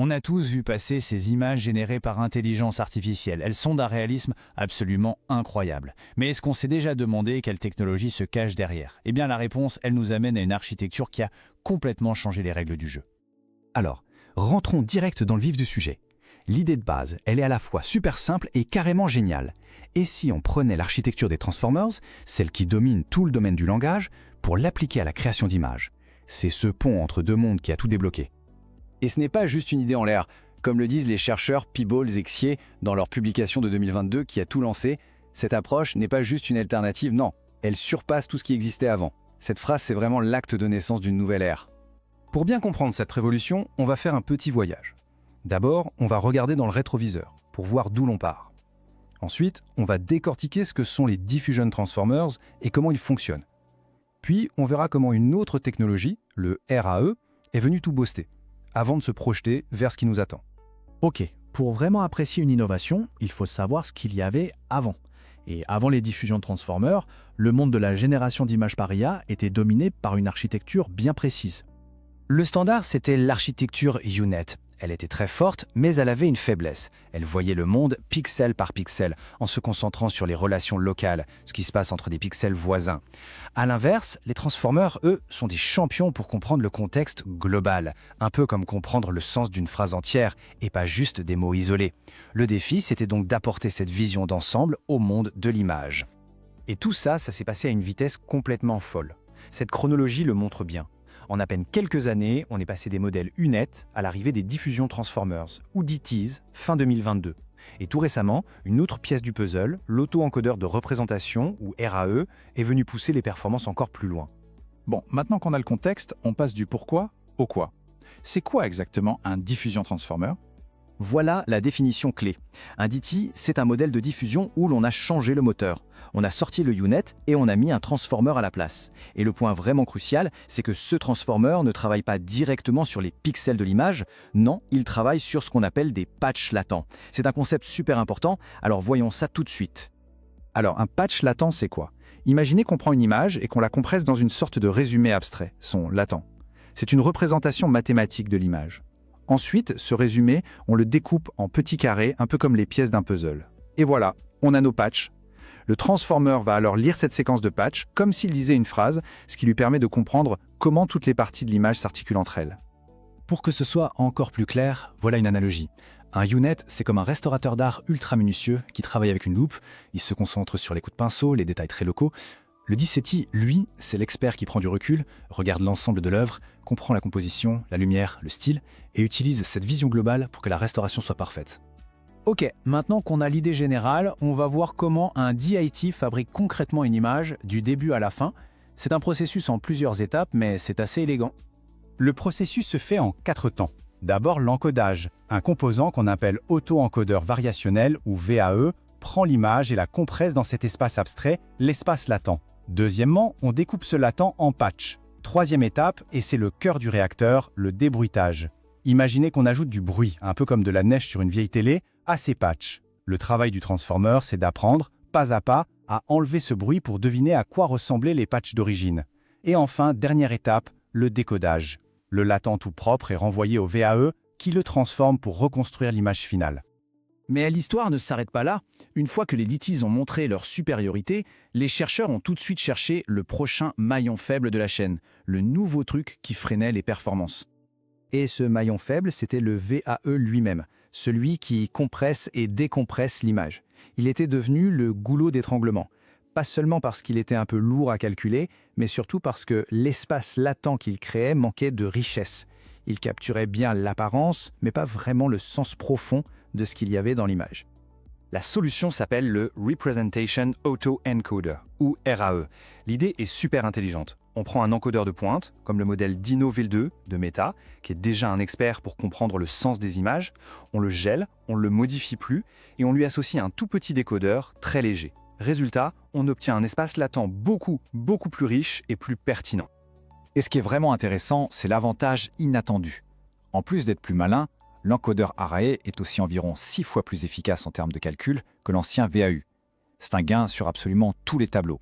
On a tous vu passer ces images générées par intelligence artificielle. Elles sont d'un réalisme absolument incroyable. Mais est-ce qu'on s'est déjà demandé quelle technologie se cache derrière? Eh bien la réponse, elle nous amène à une architecture qui a complètement changé les règles du jeu. Alors, rentrons direct dans le vif du sujet. L'idée de base, elle est à la fois super simple et carrément géniale. Et si on prenait l'architecture des Transformers, celle qui domine tout le domaine du langage, pour l'appliquer à la création d'images? C'est ce pont entre deux mondes qui a tout débloqué. Et ce n'est pas juste une idée en l'air, comme le disent les chercheurs Peebles et Xier dans leur publication de 2022 qui a tout lancé. Cette approche n'est pas juste une alternative, non, elle surpasse tout ce qui existait avant. Cette phrase, c'est vraiment l'acte de naissance d'une nouvelle ère. Pour bien comprendre cette révolution, on va faire un petit voyage. D'abord, on va regarder dans le rétroviseur, pour voir d'où l'on part. Ensuite, on va décortiquer ce que sont les Diffusion Transformers et comment ils fonctionnent. Puis, on verra comment une autre technologie, le RAE, est venue tout booster, avant de se projeter vers ce qui nous attend. Ok, pour vraiment apprécier une innovation, il faut savoir ce qu'il y avait avant. Et avant les diffusions de Transformers, le monde de la génération d'images par IA était dominé par une architecture bien précise. Le standard, c'était l'architecture UNet. Elle était très forte, mais elle avait une faiblesse. Elle voyait le monde pixel par pixel, en se concentrant sur les relations locales, ce qui se passe entre des pixels voisins. A l'inverse, les Transformers, eux, sont des champions pour comprendre le contexte global, un peu comme comprendre le sens d'une phrase entière, et pas juste des mots isolés. Le défi, c'était donc d'apporter cette vision d'ensemble au monde de l'image. Et tout ça, ça s'est passé à une vitesse complètement folle. Cette chronologie le montre bien. En à peine quelques années, on est passé des modèles UNet à l'arrivée des diffusions Transformers, ou DTs, fin 2022. Et tout récemment, une autre pièce du puzzle, l'auto-encodeur de représentation, ou RAE, est venue pousser les performances encore plus loin. Bon, maintenant qu'on a le contexte, on passe du pourquoi au quoi. C'est quoi exactement un diffusion transformer? Voilà la définition clé. Un DT, c'est un modèle de diffusion où l'on a changé le moteur. On a sorti le UNet et on a mis un transformer à la place. Et le point vraiment crucial, c'est que ce transformer ne travaille pas directement sur les pixels de l'image, non, il travaille sur ce qu'on appelle des patchs latents. C'est un concept super important, alors voyons ça tout de suite. Alors, un patch latent, c'est quoi? Imaginez qu'on prend une image et qu'on la compresse dans une sorte de résumé abstrait, son latent. C'est une représentation mathématique de l'image. Ensuite, ce résumé, on le découpe en petits carrés, un peu comme les pièces d'un puzzle. Et voilà, on a nos patchs. Le transformer va alors lire cette séquence de patchs comme s'il lisait une phrase, ce qui lui permet de comprendre comment toutes les parties de l'image s'articulent entre elles. Pour que ce soit encore plus clair, voilà une analogie. Un UNet, c'est comme un restaurateur d'art ultra minutieux qui travaille avec une loupe, il se concentre sur les coups de pinceau, les détails très locaux. Le Dissetti, lui, c'est l'expert qui prend du recul, regarde l'ensemble de l'œuvre, comprend la composition, la lumière, le style, et utilise cette vision globale pour que la restauration soit parfaite. Ok, maintenant qu'on a l'idée générale, on va voir comment un DIT fabrique concrètement une image du début à la fin. C'est un processus en plusieurs étapes, mais c'est assez élégant. Le processus se fait en 4 temps. D'abord l'encodage, un composant qu'on appelle auto-encodeur variationnel ou VAE, prend l'image et la compresse dans cet espace abstrait, l'espace latent. Deuxièmement, on découpe ce latent en patch. Troisième étape, et c'est le cœur du réacteur, le débruitage. Imaginez qu'on ajoute du bruit, un peu comme de la neige sur une vieille télé, à ces patchs. Le travail du transformer, c'est d'apprendre, pas à pas, à enlever ce bruit pour deviner à quoi ressemblaient les patchs d'origine. Et enfin, dernière étape, le décodage. Le latent tout propre est renvoyé au VAE, qui le transforme pour reconstruire l'image finale. Mais l'histoire ne s'arrête pas là. Une fois que les DTs ont montré leur supériorité, les chercheurs ont tout de suite cherché le prochain maillon faible de la chaîne, le nouveau truc qui freinait les performances. Et ce maillon faible, c'était le VAE lui-même, celui qui compresse et décompresse l'image. Il était devenu le goulot d'étranglement. Pas seulement parce qu'il était un peu lourd à calculer, mais surtout parce que l'espace latent qu'il créait manquait de richesse. Il capturait bien l'apparence, mais pas vraiment le sens profond de ce qu'il y avait dans l'image. La solution s'appelle le Representation Auto-Encoder, ou RAE. L'idée est super intelligente. On prend un encodeur de pointe, comme le modèle Dino V2 de Meta, qui est déjà un expert pour comprendre le sens des images, on le gèle, on ne le modifie plus, et on lui associe un tout petit décodeur très léger. Résultat, on obtient un espace latent beaucoup plus riche et plus pertinent. Et ce qui est vraiment intéressant, c'est l'avantage inattendu. En plus d'être plus malin, l'encodeur RAE est aussi environ 6 fois plus efficace en termes de calcul que l'ancien VAU. C'est un gain sur absolument tous les tableaux.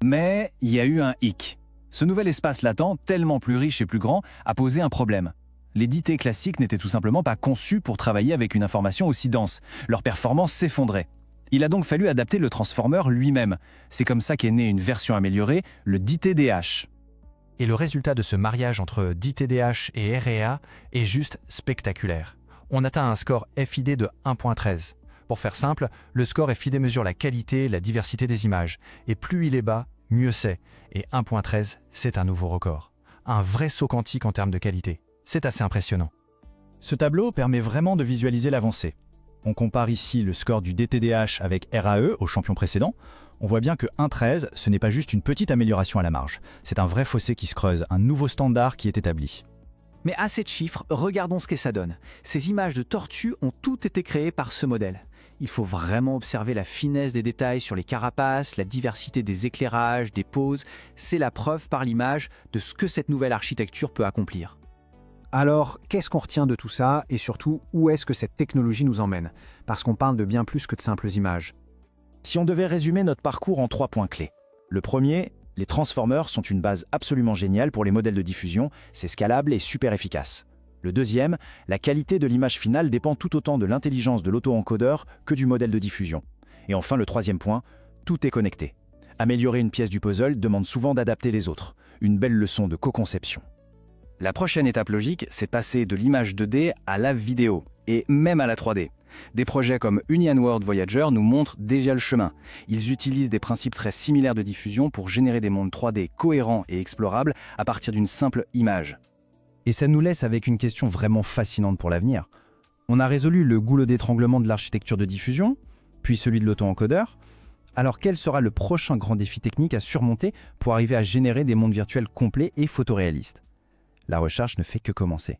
Mais il y a eu un hic. Ce nouvel espace latent, tellement plus riche et plus grand, a posé un problème. Les DIT classiques n'étaient tout simplement pas conçus pour travailler avec une information aussi dense. Leur performance s'effondrait. Il a donc fallu adapter le transformer lui-même. C'est comme ça qu'est née une version améliorée, le DIT-DH. Et le résultat de ce mariage entre DIT-DH et REA est juste spectaculaire. On atteint un score FID de 1.13. Pour faire simple, le score FID mesure la qualité, la diversité des images. Et plus il est bas, mieux c'est. Et 1.13, c'est un nouveau record. Un vrai saut quantique en termes de qualité. C'est assez impressionnant. Ce tableau permet vraiment de visualiser l'avancée. On compare ici le score du DTDH avec RAE au champion précédent. On voit bien que 1.13, ce n'est pas juste une petite amélioration à la marge. C'est un vrai fossé qui se creuse, un nouveau standard qui est établi. Mais à ces chiffres, regardons ce que ça donne. Ces images de tortues ont toutes été créées par ce modèle. Il faut vraiment observer la finesse des détails sur les carapaces, la diversité des éclairages, des poses. C'est la preuve par l'image de ce que cette nouvelle architecture peut accomplir. Alors, qu'est-ce qu'on retient de tout ça et surtout, où est-ce que cette technologie nous emmène? Parce qu'on parle de bien plus que de simples images. Si on devait résumer notre parcours en 3 points clés. Le premier, les transformers sont une base absolument géniale pour les modèles de diffusion, c'est scalable et super efficace. Le deuxième, la qualité de l'image finale dépend tout autant de l'intelligence de l'auto-encodeur que du modèle de diffusion. Et enfin, le troisième point, tout est connecté. Améliorer une pièce du puzzle demande souvent d'adapter les autres. Une belle leçon de co-conception. La prochaine étape logique, c'est de passer de l'image 2D à la vidéo, et même à la 3D. Des projets comme Union World Voyager nous montrent déjà le chemin. Ils utilisent des principes très similaires de diffusion pour générer des mondes 3D cohérents et explorables à partir d'une simple image. Et ça nous laisse avec une question vraiment fascinante pour l'avenir. On a résolu le goulot d'étranglement de l'architecture de diffusion, puis celui de l'auto-encodeur. Alors quel sera le prochain grand défi technique à surmonter pour arriver à générer des mondes virtuels complets et photoréalistes? La recherche ne fait que commencer.